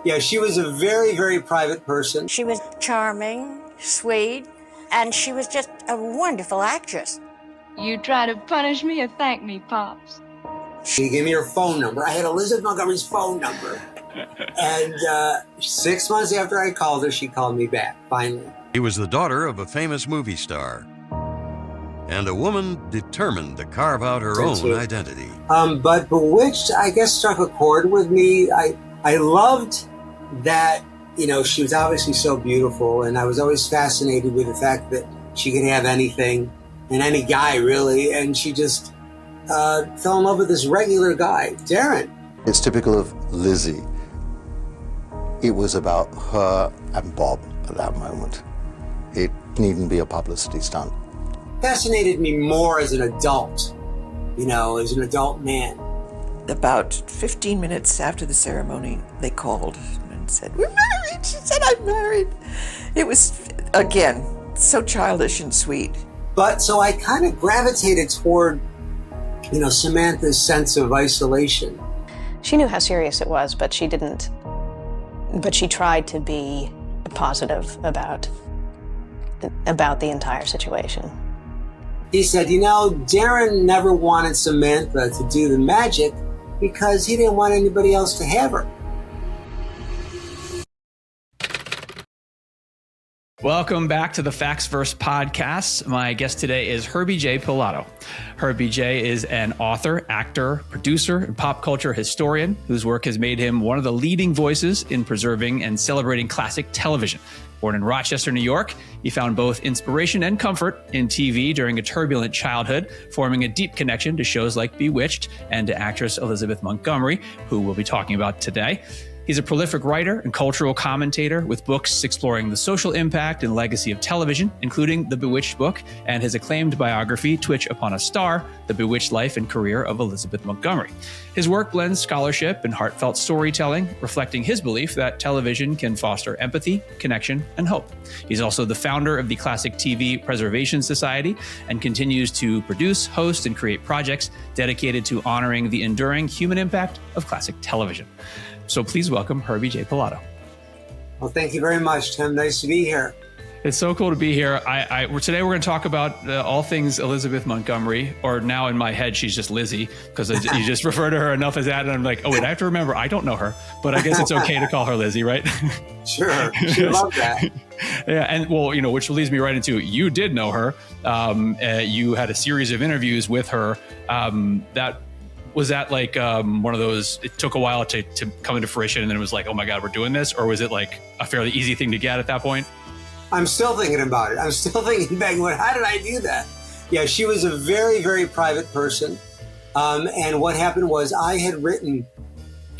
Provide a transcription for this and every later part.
Yeah, she was a very, very private person. She was charming, sweet, and she was just a wonderful actress. You try to punish me or thank me, Pops? She gave me her phone number. I had Elizabeth Montgomery's phone number. And 6 months after I called her, she called me back, finally. She was the daughter of a famous movie star and a woman determined to carve out her own identity. But Bewitched, I guess, struck a chord with me. I loved that, you know, she was obviously so beautiful, and I was always fascinated with the fact that she could have anything and any guy, really, and she just fell in love with this regular guy, Darren. It's typical of Lizzie. It was about her and Bob at that moment. It needn't be a publicity stunt. Fascinated me more as an adult, you know, as an adult man. About 15 minutes after the ceremony, they called and said, "We're married." She said, "I'm married." It was, again, so childish and sweet. But so I kind of gravitated toward, you know, Samantha's sense of isolation. She knew how serious it was, but she didn't. But she tried to be positive about the entire situation. He said, you know, Darren never wanted Samantha to do the magic because he didn't want anybody else to have her. Welcome back to the Facts Verse podcast. My guest today is Herbie J Pilato. Herbie J is an author, actor, producer, and pop culture historian whose work has made him one of the leading voices in preserving and celebrating classic television. Born in Rochester, New York, he found both inspiration and comfort in TV during a turbulent childhood, forming a deep connection to shows like Bewitched and to actress Elizabeth Montgomery, who we'll be talking about today. He's a prolific writer and cultural commentator with books exploring the social impact and legacy of television, including the Bewitched book and his acclaimed biography, Twitch Upon a Star, The Bewitched Life and Career of Elizabeth Montgomery. His work blends scholarship and heartfelt storytelling, reflecting his belief that television can foster empathy, connection, and hope. He's also the founder of the Classic TV Preservation Society and continues to produce, host, and create projects dedicated to honoring the enduring human impact of classic television. So please welcome Herbie J Pilato. Well, thank you very much, Tim. Nice to be here. It's so cool to be here. Today we're going to talk about all things Elizabeth Montgomery, or now in my head, she's just Lizzie, because you just refer to her enough as that. And I'm like, oh, wait, I have to remember, I don't know her, but I guess it's okay to call her Lizzie, right? Sure. She loved that. Yeah. And well, you know, which leads me right into, you did know her. You had a series of interviews with her Was that like one of those, it took a while to come into fruition and then it was like, oh my God, we're doing this? Or was it like a fairly easy thing to get at that point? I'm still thinking about it. I'm still thinking back, how did I do that? Yeah, she was a very, very private person. And what happened was I had written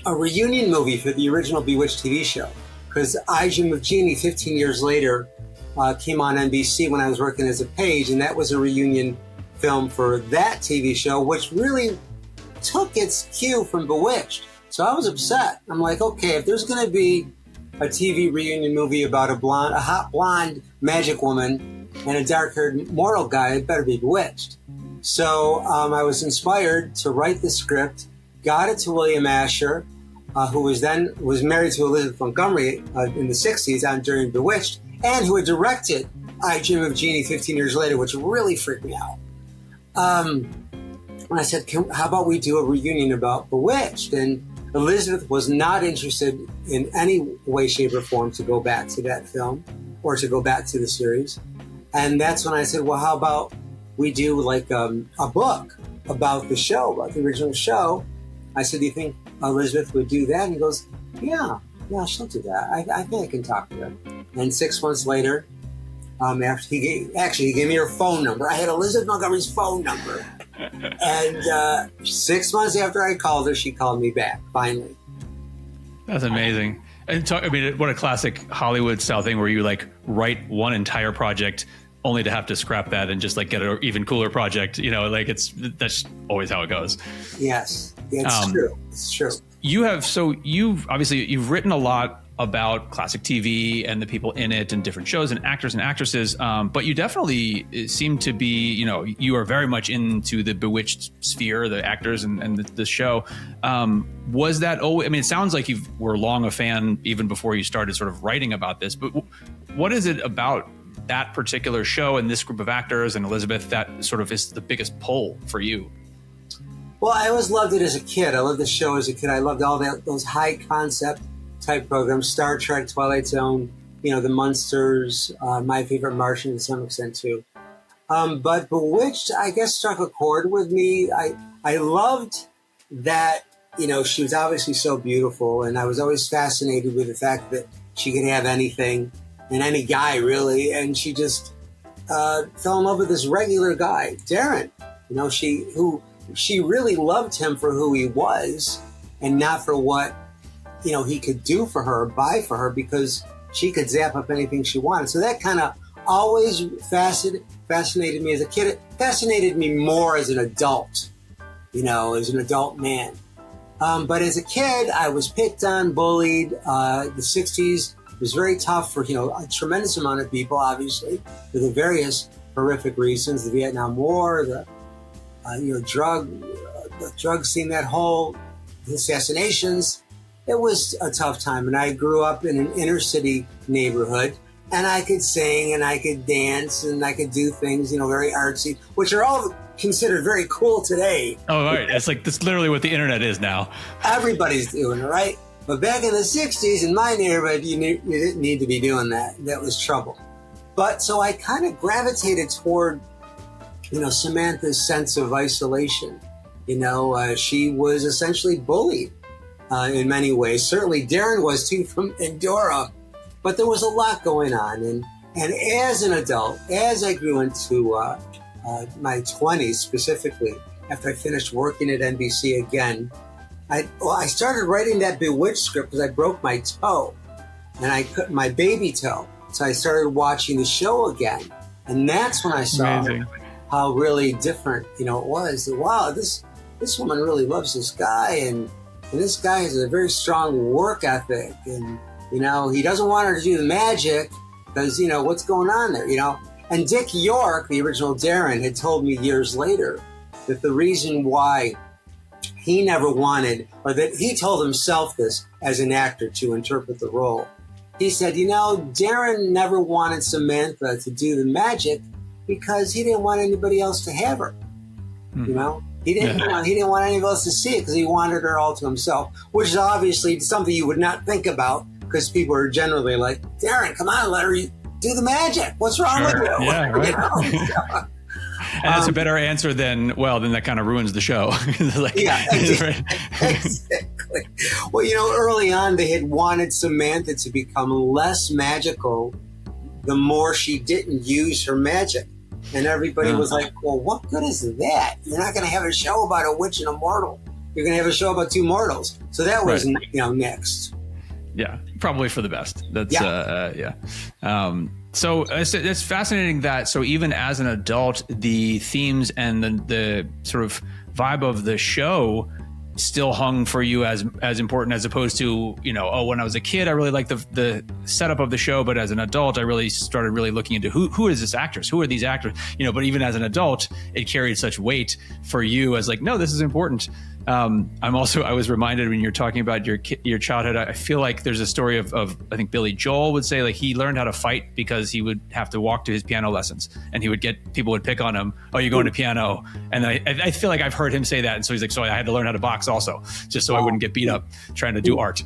a reunion movie for the original Bewitched TV show. Because I, Jim of Genie, 15 years later, came on NBC when I was working as a page. And that was a reunion film for that TV show, which really took its cue from Bewitched. So I was upset. I'm like, okay, if there's going to be a TV reunion movie about a hot blonde magic woman and a dark-haired mortal guy, it better be Bewitched. So I was inspired to write the script, got it to William Asher, who was married to Elizabeth Montgomery in the 60s during Bewitched, and who had directed I, Jim of Genie 15 years later, which really freaked me out. And I said, how about we do a reunion about Bewitched? And Elizabeth was not interested in any way, shape, or form to go back to that film or to go back to the series. And that's when I said, well, how about we do like a book about the show, about the original show? I said, do you think Elizabeth would do that? And he goes, yeah, she'll do that. I think I can talk to her. And 6 months later, after he gave me her phone number. I had Elizabeth Montgomery's phone number. And 6 months after I called her, she called me back, finally. That's amazing. And what a classic Hollywood style thing where you like write one entire project only to have to scrap that and just like get an even cooler project. You know, like that's always how it goes. Yes, it's true. It's true. you've written a lot about classic TV and the people in it and different shows and actors and actresses. But you definitely seem to be, you are very much into the Bewitched sphere, the actors and the show. Was that always, it sounds like you were long a fan even before you started sort of writing about this, but what is it about that particular show and this group of actors and Elizabeth that sort of is the biggest pull for you? Well, I always loved it as a kid. I loved the show as a kid. I loved all those high concept type programs, Star Trek, Twilight Zone, the Munsters, My Favorite Martian to some extent too. But Bewitched, I guess, struck a chord with me. I loved that, she was obviously so beautiful, and I was always fascinated with the fact that she could have anything and any guy really, and she just fell in love with this regular guy, Darren. She really loved him for who he was and not for what, he could do for her, buy for her, because she could zap up anything she wanted. So that kind of always fascinated me as a kid. It fascinated me more as an adult, as an adult man. But as a kid, I was picked on, bullied. The 60s was very tough for, a tremendous amount of people, obviously, for the various horrific reasons, the Vietnam War, the drug scene, that whole assassinations. It was a tough time. And I grew up in an inner city neighborhood, and I could sing and I could dance and I could do things, very artsy, which are all considered very cool today. Oh, right. It's like, that's literally what the internet is now. Everybody's doing it, right? But back in the 60s, in my neighborhood, you didn't need to be doing that. That was trouble. But so I kind of gravitated toward, Samantha's sense of isolation. She was essentially bullied in many ways. Certainly Darren was too from Endora. But there was a lot going on. And as an adult, as I grew into my 20s specifically, after I finished working at NBC again, I started writing that Bewitched script because I broke my toe, and I cut my baby toe. So I started watching the show again, and that's when I saw how really different, it was. Wow, this woman really loves this guy, and this guy has a very strong work ethic, and he doesn't want her to do the magic because what's going on there, And Dick York, the original Darren, had told me years later that the reason why he never wanted, or that he told himself this as an actor to interpret the role. He said, Darren never wanted Samantha to do the magic because he didn't want anybody else to have her. He didn't want anybody else to see it because he wanted her all to himself, which is obviously something you would not think about because people are generally like, Darren, come on, let her do the magic. What's wrong with you? Yeah, right. And that's a better answer than that kind of ruins the show. Exactly. Well, early on they had wanted Samantha to become less magical the more she didn't use her magic. And everybody was like, well, what good is that? You're not going to have a show about a witch and a mortal. You're going to have a show about two mortals. So that was, next. Yeah, probably for the best. That's, so it's fascinating that, so even as an adult, the themes and the sort of vibe of the show still hung for you as important, as opposed to, when I was a kid, I really liked the setup of the show, but as an adult, I really started looking into who is this actress? Who are these actors? But even as an adult, it carried such weight for you as like, no, this is important. I was reminded when you're talking about your childhood, I feel like there's a story of I think Billy Joel would say, like, he learned how to fight because he would have to walk to his piano lessons, and people would pick on him. Oh, you're going to piano. And I feel like I've heard him say that. And so he's like, so I had to learn how to box also, just so I wouldn't get beat up trying to do art.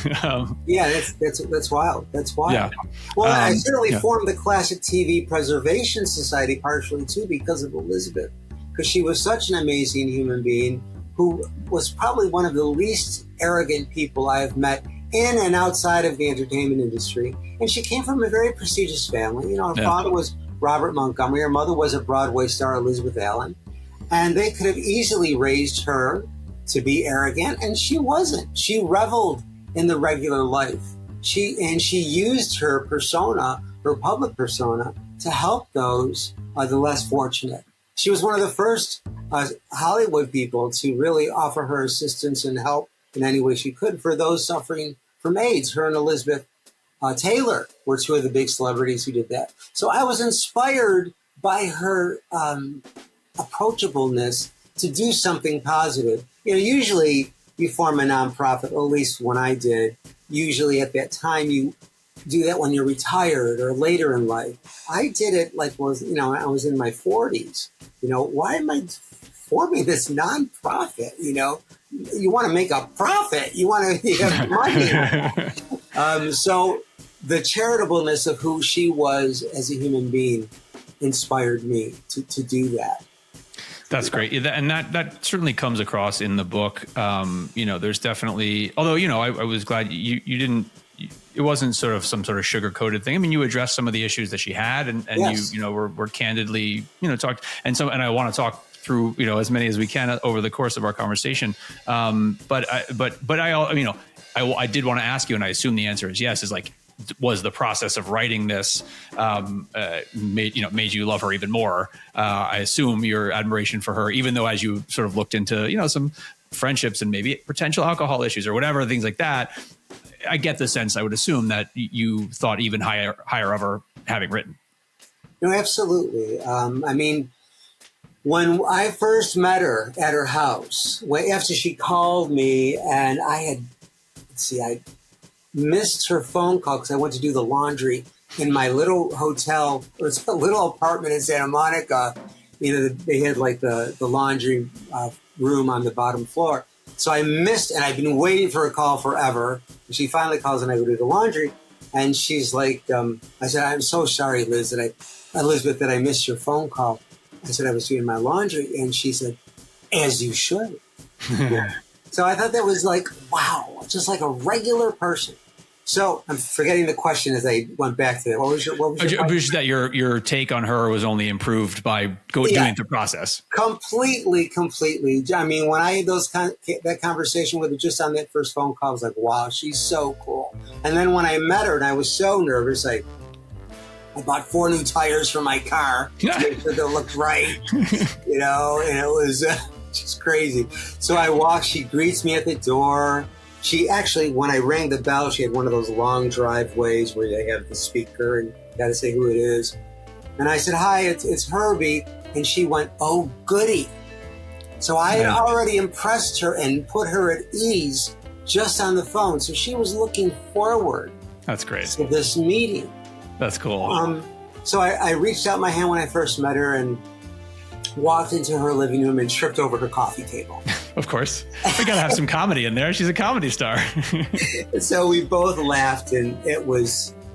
That's wild. That's wild. Yeah. Well, I certainly formed the Classic TV Preservation Society partially too because of Elizabeth, because she was such an amazing human being who was probably one of the least arrogant people I have met in and outside of the entertainment industry. And she came from a very prestigious family. Her father was Robert Montgomery. Her mother was a Broadway star, Elizabeth Allen. And they could have easily raised her to be arrogant, and she wasn't. She reveled in the regular life. She used her persona, her public persona, to help those, the less fortunate. She was one of the first Hollywood people to really offer her assistance and help in any way she could for those suffering from AIDS. Her and Elizabeth Taylor were two of the big celebrities who did that. So I was inspired by her approachableness to do something positive. You know, usually you form a nonprofit, or at least when I did, usually at that time you do that when you're retired or later in life. I did it like I was in my 40s. You know, why am I forming this nonprofit? You know, you want to make a profit. You want to have money. So the charitableness of who she was as a human being inspired me to do that. That's great. And that certainly comes across in the book. You know, there's definitely, although, you know, I was glad you didn't, it wasn't sort of some sort of sugar-coated thing. I mean, you addressed some of the issues that she had, and yes. you know, were candidly, you know, talked. And I want to talk through, you know, as many as we can over the course of our conversation. But I did want to ask you, and I assume the answer is yes, is like, was the process of writing this made you love her even more? I assume your admiration for her, even though as you sort of looked into, you know, some friendships and maybe potential alcohol issues or whatever, things like that, I get the sense, I would assume, that you thought even higher of her having written. No, absolutely. I mean, when I first met her at her house, after she called me, and I missed her phone call because I went to do the laundry in my little hotel. It was a little apartment in Santa Monica. You know, they had like the laundry room on the bottom floor. So I missed, and I've been waiting for a call forever. She finally calls, and I go to the laundry, and she's like, I said, "I'm so sorry, Elizabeth, that I missed your phone call." I said, "I was doing my laundry," and she said, "As you should." Yeah. So I thought that was like, wow, just like a regular person. So I'm forgetting the question as I went back to it. What was your just that your take on her was only improved by doing the process. Completely. I mean, when I had that conversation with her just on that first phone call, I was like, wow, she's so cool. And then when I met her, and I was so nervous, I bought 4 new tires for my car to make sure they looked right, you know, and it was just crazy. So I walk, she greets me at the door. She actually, when I rang the bell, she had one of those long driveways where they have the speaker and you got to say who it is. And I said, "Hi, it's Herbie." And she went, "Oh, goody." So I had already impressed her and put her at ease just on the phone. So she was looking forward. That's great. To this meeting. That's cool. So I reached out my hand when I first met her and walked into her living room and tripped over her coffee table. Of course. We got to have some comedy in there. She's a comedy star. So we both laughed, and it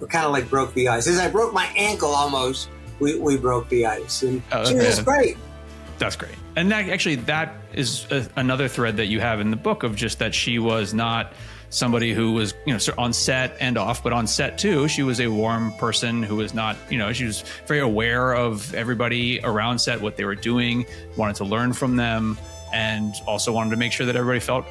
kind of like broke the ice. As I broke my ankle almost, we broke the ice. And she was great. That's great. And that is another thread that you have in the book, of just that she was not somebody who was, you know, on set and off, but on set too, she was a warm person who was not, you know, she was very aware of everybody around set, what they were doing, wanted to learn from them, and also wanted to make sure that everybody felt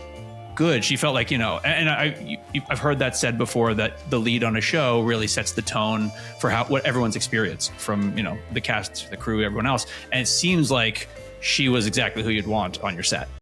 good. She felt like, you know, and I've heard that said before, that the lead on a show really sets the tone for what everyone's experienced, from, you know, the cast, the crew, everyone else. And it seems like she was exactly who you'd want on your set.